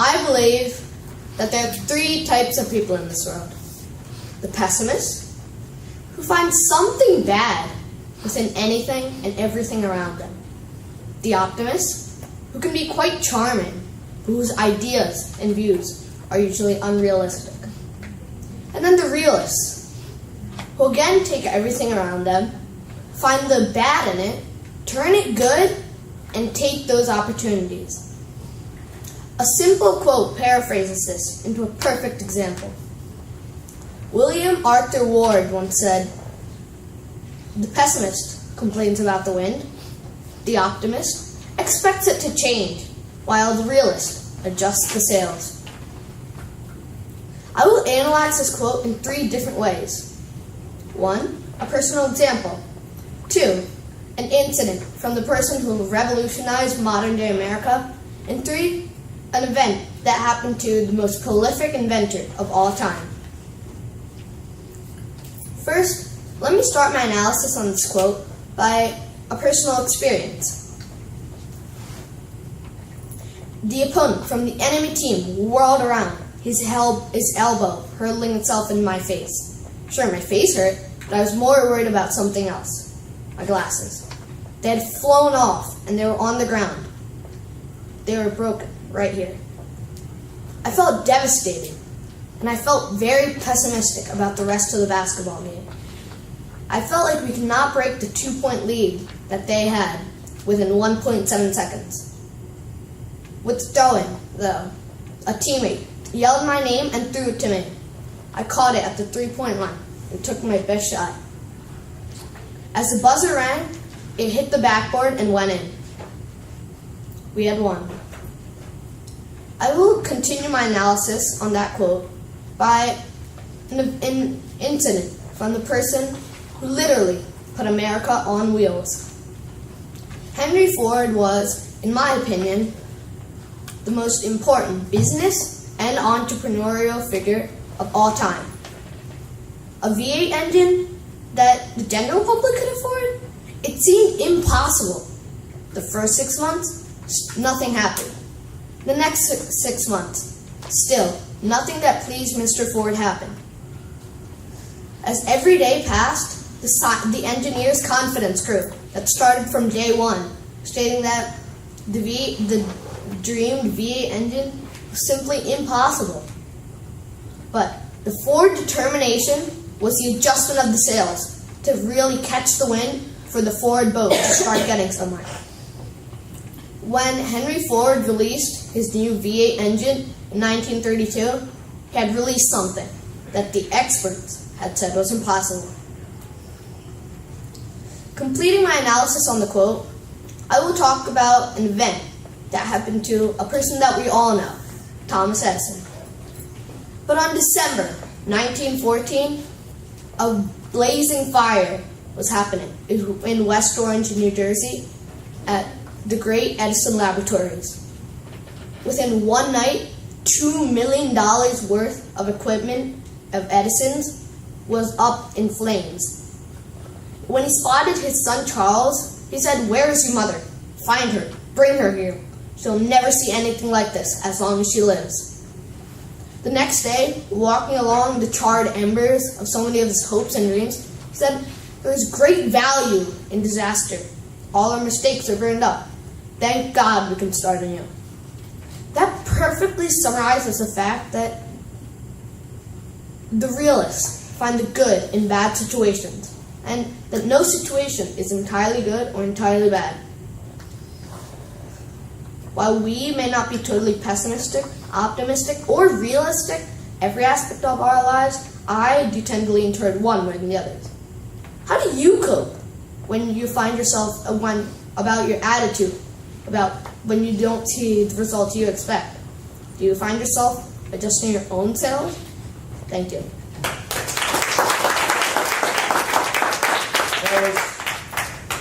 I believe that there are three types of people in this world. The pessimist, who finds something bad within anything and everything around them. The optimist, who can be quite charming, but whose ideas and views are usually unrealistic. And then the realist, who again take everything around them, find the bad in it, turn it good, and take those opportunities. A simple quote paraphrases this into a perfect example. William Arthur Ward once said, "The pessimist complains about the wind. The optimist expects it to change, while the realist adjusts the sails." I will analyze this quote in three different ways. 1, a personal example. 2, an incident from the person who revolutionized modern-day America. And 3, an event that happened to the most prolific inventor of all time. First, let me start my analysis on this quote by a personal experience. The opponent from the enemy team whirled around, his elbow hurtling itself in my face. Sure, my face hurt, but I was more worried about something else. My glasses. They had flown off, and they were on the ground. They were broken, right here. I felt devastated, and I felt very pessimistic about the rest of the basketball game. I felt like we could not break the 2-point lead that they had within 1.7 seconds. With throwing, though, a teammate yelled my name and threw it to me. I caught it at the 3-point line and took my best shot. As the buzzer rang, it hit the backboard and went in. We had won. I will continue my analysis on that quote by an incident from the person who literally put America on wheels. Henry Ford was, in my opinion, the most important business and entrepreneurial figure of all time. A V8 engine that the general public could afford? It seemed impossible. The first 6 months, nothing happened. The next 6 months, still, nothing that pleased Mr. Ford happened. As every day passed, the engineer's confidence grew that started from day one, stating that the dreamed V8 engine was simply impossible. But the Ford determination was the adjustment of the sails to really catch the wind for the Ford boat to start getting somewhere. When Henry Ford released his new V8 engine in 1932, he had released something that the experts had said was impossible. Completing my analysis on the quote, I will talk about an event that happened to a person that we all know, Thomas Edison. But on December 1914, a blazing fire was happening in West Orange, New Jersey, at the Great Edison Laboratories. Within one night, $2 million worth of equipment of Edison's was up in flames. When he spotted his son Charles, he said, "Where is your mother? Find her. Bring her here. She'll never see anything like this as long as she lives." The next day, walking along the charred embers of so many of his hopes and dreams, he said, "There is great value in disaster. All our mistakes are burned up. Thank God we can start anew." That perfectly summarizes the fact that the realists find the good in bad situations, and that no situation is entirely good or entirely bad. While we may not be totally pessimistic, optimistic, or realistic every aspect of our lives, I do tend to lean toward one more than the others. How do you cope when you find yourself about your attitude, about when you don't see the results you expect? Do you find yourself adjusting your own sails? Thank you.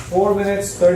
4 minutes, 30